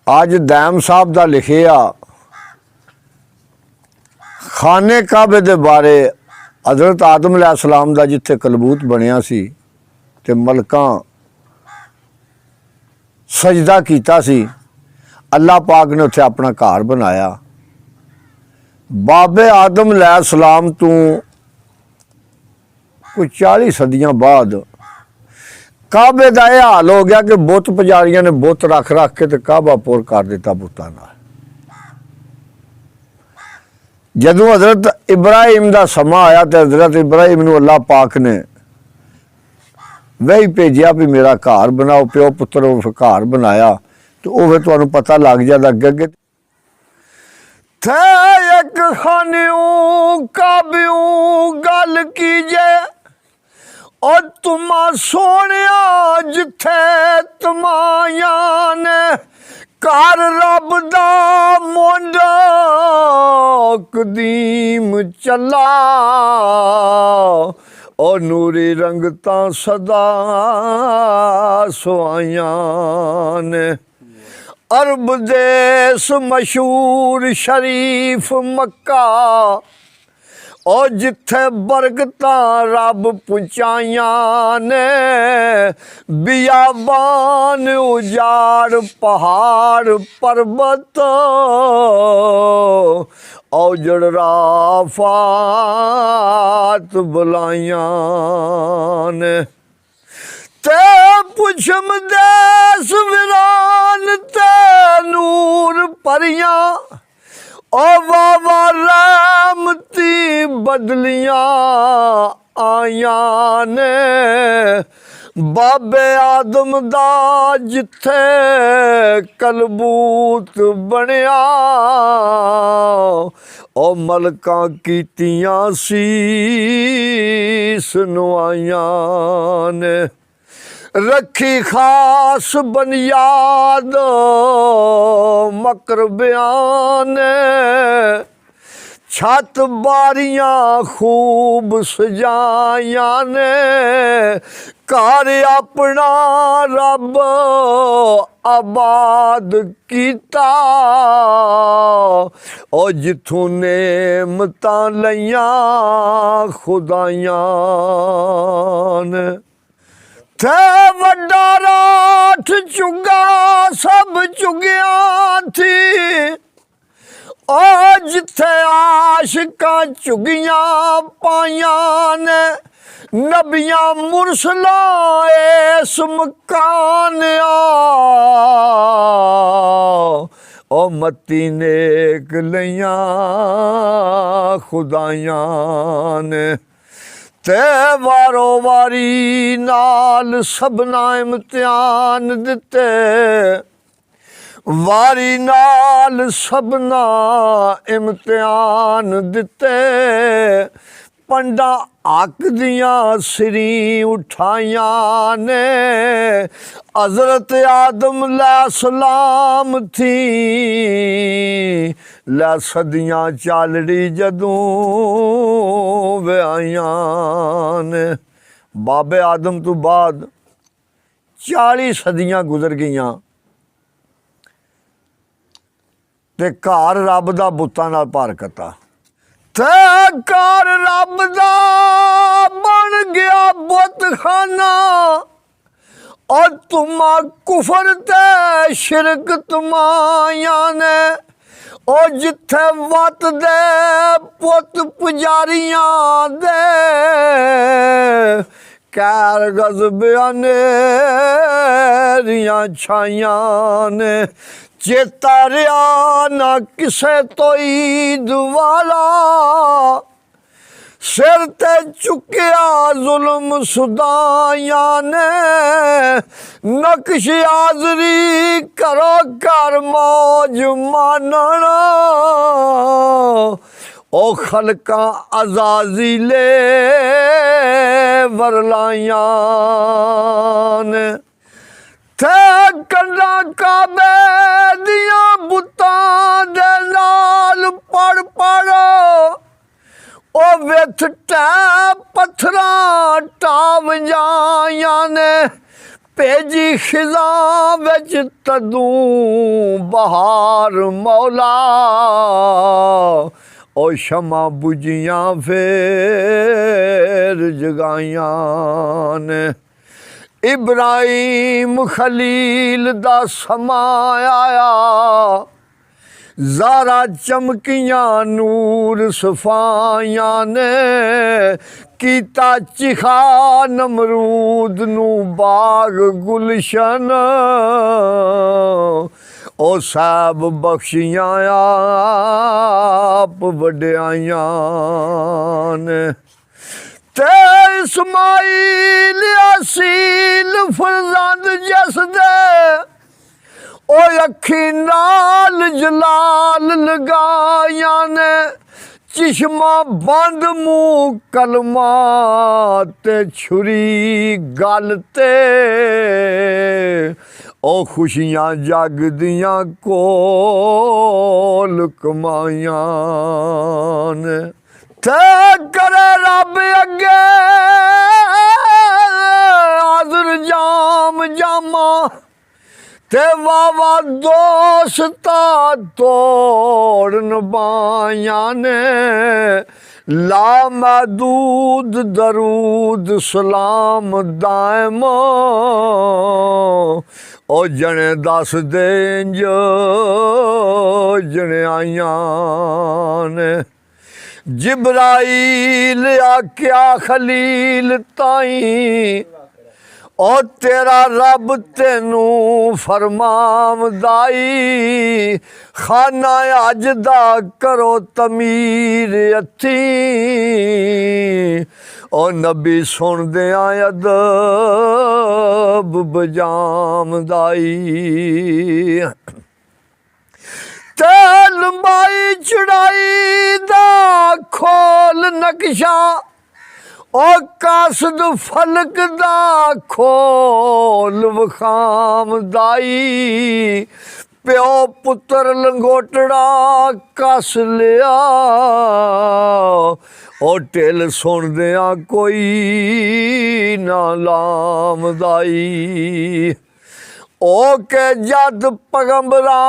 अज them साहब का लिखिया खाने काबे दे बारे हज़रत आदम अलैहिस्सलाम का जिथे कलबूत बनया सी ते मलकां सजदा कीता सी, अल्लाह पाक ने उत्थे अपना घर बनाया। बाबे आदम अलैहिस्सलाम तो कोई 40 सदियां बाद काबे का यह हाल हो गया कि बुत पुजारियों ने बुत रख रख के काबा पुर कर दिता बुतां नाल। जदों हज़रत इब्राहिम का समा आया तो हज़रत इब्राहिम नूं अल्लाह पाक ने वही भेजिया भी मेरा घर बनाओ, प्यो पुत्र घर बनाया। तो वह तुहानूं पता लग जाता अगे अगे थे एक खानियों काबियों गल कीजे और तुमा सोने जिथे तमाया ने घर रब दा मुंडा कदीम चला और नूरी रंगता सदा सुआया ने। अरब देश मशहूर शरीफ मक्का और जिथे बरकता रब पुचाइया ने। बियाबान उजाड़ पहाड़ पर्वत औजड़ राफात बुलाइया ने। ते पुछम देस वीरान ते नूर परिया ओ बाबा रहमती बदलियां आया ने। बाबे आदम दा जिथे कलबूत बनया ओ मलकां कीतियां सीस नुआइया ने। रखी खास बनियाद मकर बयान छत बारियां खूब सजाया ने। घर अपना रब आबाद कीता और जिथों नेमतां लईयां खुदाइयां ने। थे वड्डा राठ चुगा सब चुगिया थी और जिथे आशिकां चुगियां पाइया ने। नबियां मुरसला इस मकान ओ मती नेक लइयां खुदाइयां ने। ते वारो वारी नाल सबना इम्तिहान दिते वारी नाल सबना इम्तिहान दिते। पंडा हक दियां सिरी उठाइया ने। हज़रत आदम अलैहिस्सलाम थी लै सदियां चालड़ी जदों व्याहियां ने। बाबे आदम तो बाद 40 सदियां गुजर गईयां ते घर रब दा बुतां नाल भर कता। ते घर रब दा बन गया बुत खाना और तुमा कुफर ते शिरक तमाया ने। और जिथे वत दे पुत पुजारियां दे कैर गज़बियां नेरियां छाइया ने। चेता रिया ना किसे तो ईद वाला सिर ते चुकिया जुल्म सुदाइया ने। नक्श आज़री करो कर मौज मानना ओ खलका अज़ाज़िले वरलाइया ने। थे कंडा काबे दिया बुतां दे नाल पड़ पड़ ओ विथ टै पत्थरां टाव जाइया ने। भेजी खिज़ां विच तदूं बहार मौला ओ शमा बुझियां फेर जगाइयां ने इब्राहिम खलील दा समा आया ज़ारा चमकियां नूर सफाइयां ने कीता चिखा नमरूद नू बाग गुलशन ओ साहब बख्शियां आप वड्याइयां ने ते इस्माइल असील फरजंद जस दे ओ अखी नाल जलाल लगाया ने चिश्मा बंद मुँह कलमा ते छुरी गल ते ओ खुशियां जगदियां कोल कमाइयां ने ते करे रब अगे आदर जाम जामा ते वावा दोस्ता तोड़न बायां ने ला महदूद दरूद सलाम दायम ओ जने दस देंज जने आइयां ने जिब्राइल आख्या खलील ताई ओ तेरा रब तेनू फरमावदाई खाना अज दा करो तमीर अथी ओ नबी सुनदे अदब बजामदाई ते लंबाई चढ़ाई दा खोल नक्शा ओ कासद फलक दा खोल वखाम दाई प्यो पुत्र लंगोटड़ा कस लिया ओ टिल सुनदिया कोई ना लाम दाई ओ के जद पैगंबरा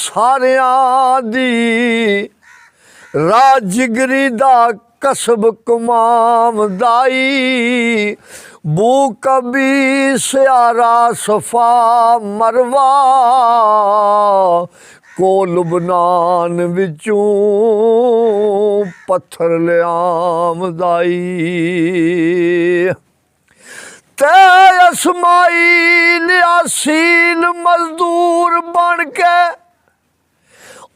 सारियां दी राजगिरी दा कसब कुमाम दाई बू कभी स्यारा सफा मरवा को लुबनान विचों पत्थर लियाम दाई ते इस्माइल असील मजदूर बन के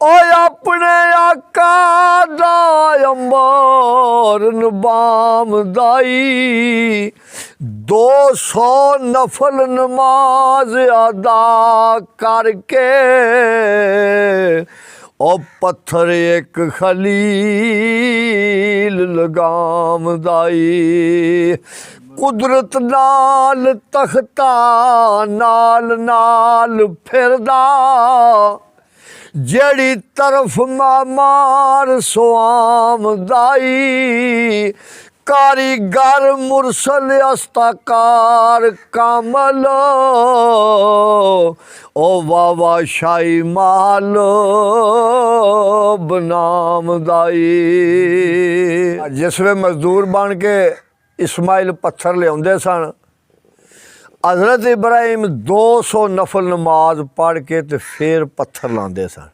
ओ अपने आका दा अंबर नबाम दाई 200 नफल नमाज अदा करके ओ पत्थर एक खलील लगाम दाई कुदरत नाल तख्ता नाल नाल फिरदा जेड़ी तरफ मार सुआम दाई कारीगर मुरसल अस्ताकार कामल ओ वावा शाही माल बनाम दाई जिस वे मजदूर बन के इस्माइल पत्थर लियाउंदे सन हज़रत इब्राहिम 200 नफल नमाज पढ़ के तो फिर पत्थर लाते सन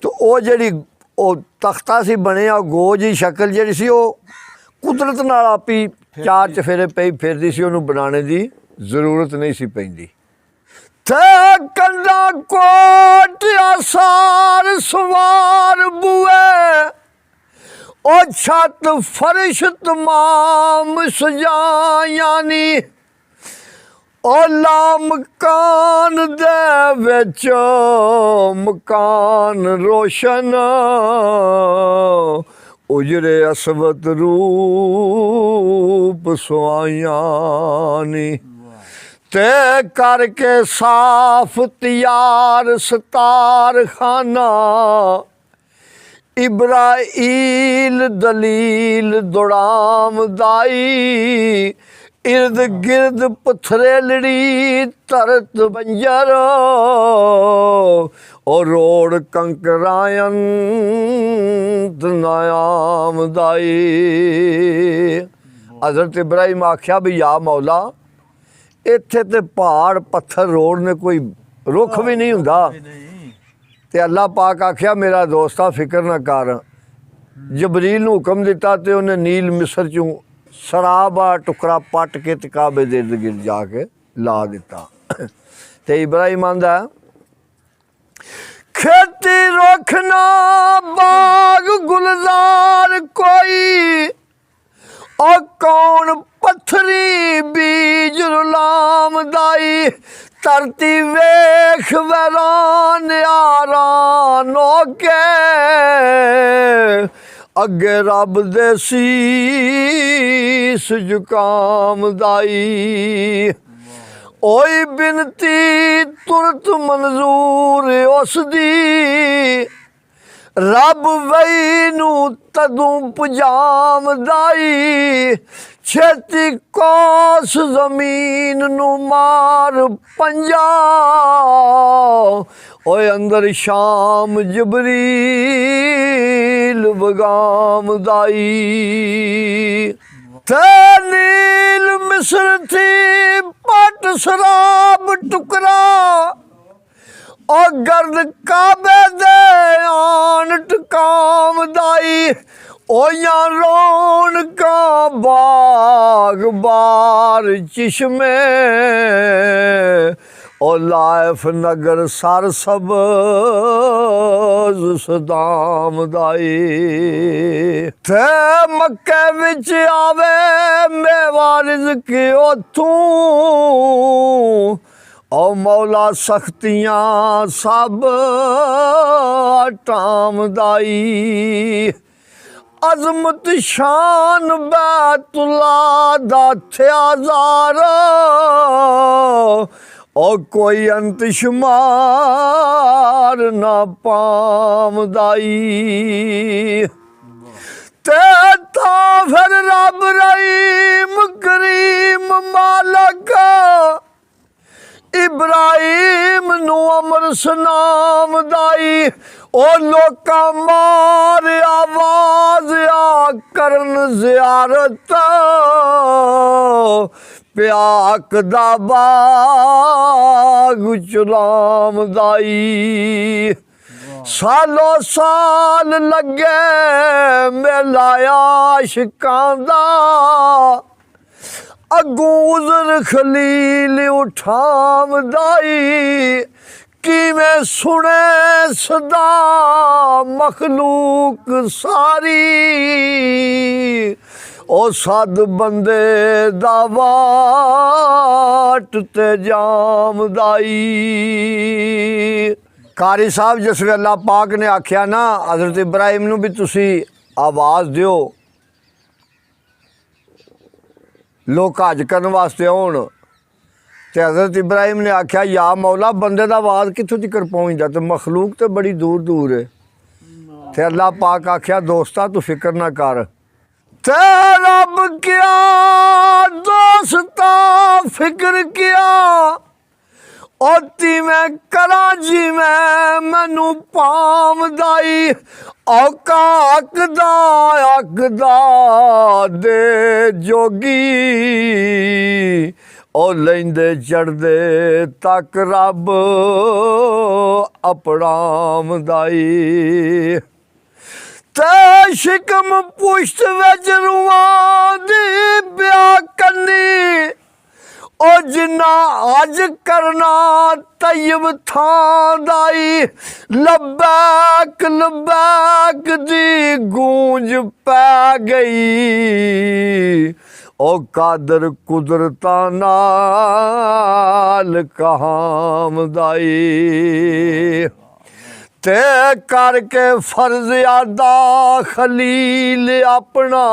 तो वो जी तख्ता सी बनिया गो जी शक्ल जी सी वो कुदरत नाल आपी चार चफेरे पई फिरदी सी उन्होंने बनाने की जरूरत नहीं सी पैंदी ते कंधा कोट आसार सवार बुए ओ छत फर्श तमाम सजायानी ओ ला मकान दे विच मकान रोशन उजरे असवत रूप सुआयानी ते करके साफ तैयार सतार खाना इब्राहील दलील दुड़ाम दाई इर्द गिर्द पथरेलड़ी तरत बंजर और रोड कंकरायन नायामदाई। हज़रत इब्राहिम आख्या भी या मौला इत्थे ते पहाड़ पत्थर रोड ने कोई रुख भी नहीं हुंदा। ते अल्लाह पाक आख्या मेरा दोस्ता फिक्र ना कर। जबरील नूं हुक्म दिता ते उन्हें नील मिस्र चों शराबा टुकड़ा पट के ते काबे दे इर्द गिर्द जाके ला दिता। ते इब्राहिम आंदा खेती रोखना बाग गुलजार कोई और कौन पत्थरी बीज रुलाम दाई। धरती वेख वैरान यारानो के अगे रब दे शीस जुकाम दाई। ओई बिनती तुरत मंजूर उसदी रब वही नू तदू पुजाम दाई। छेती कोस जमीन नू मार पंजा ओए अंदर शाम जबरील बगाम दाई। ते नील मिस्र थी पट शराब टुकड़ा और गर्द काबे दे आन टकाम दाई। ओया रोन का बाग बार चिश्मे ओ लाइफ नगर सर सब सदाम दाई। थे मक्के विच आवे मेवा रिज़्क़ ओथों ओ मौला सख्तियां सब टाम दाई। अजमत शान बैतुल्ला दा थ्याज़ार और कोई अंत शुमार ना पाम दाई। ते था फिर रब रहीम करीम मालक इब्राहिम नू अमर सनाम दाई। ओ लोका मार आवाज आ करन ज़ियारत प्याक दा बाग चुलाम दाई। सालो साल लगे मेला आशिकां दा अगू उज़र खलील उठाम दाई। किवें सुने सदा मखलूक सारी ओ सद बंदे दा वाट ते जाम दाई। कारी साहब जिस वे अल्लाह पाक ने आख्या ना हज़रत इब्राहिम नू भी तुसी आवाज़ दियो लोग हज करन वास्ते आउण। ते हज़रत इब्राहिम ने आख्या या मौला बंदे दा आवाज़ कित्थों तिकर पहुँचदा ते मखलूक तो बड़ी दूर दूर है। ते अल्लाह पाक आख्या दोस्ता तू फिक्र ना कर। ते रब क्या दोस्ता फिक्र किया और मैं करा जी मैनू पाम दाई। औका अकदा दे जोगी ओ लेंदे चढ़दे तक रब अपनाम दाई। ते शिकम पुश्त विच रुआं दी ब्याह कन्नी ओ जिन्ना अज करना तय्यब थां दाई। लब्बैक लब्बैक दी गूंज पै गई ओ कादर कुदरता नाल कहाम दाई। ते करके फर्ज अदा खलील अपना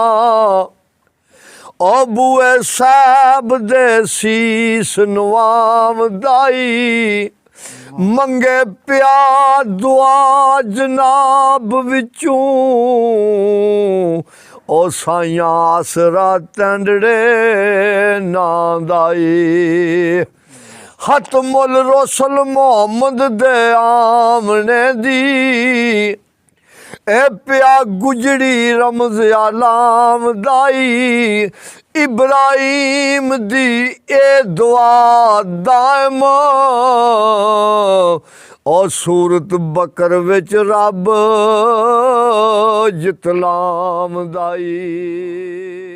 ओ बुए साहब दे सीस नवाम दाई। मंगे पिया दुआ जनाब विचों ਉਹ ਸਾਈਆਂ ਆਸਰਾ ਟੰਡੜੇ ਨਾਂ ਦਾਈ ਹੱਥ ਮੁੱਲ ਰਸੂਲ ਮੁਹੰਮਦ ਦੇ ਆਮਣੇ ਦੀ ए पिया गुजड़ी रमज आलाम दाई इब्राहिम दी ए दुआ दायम और सूरत बकर विच रब जितलाम दाई।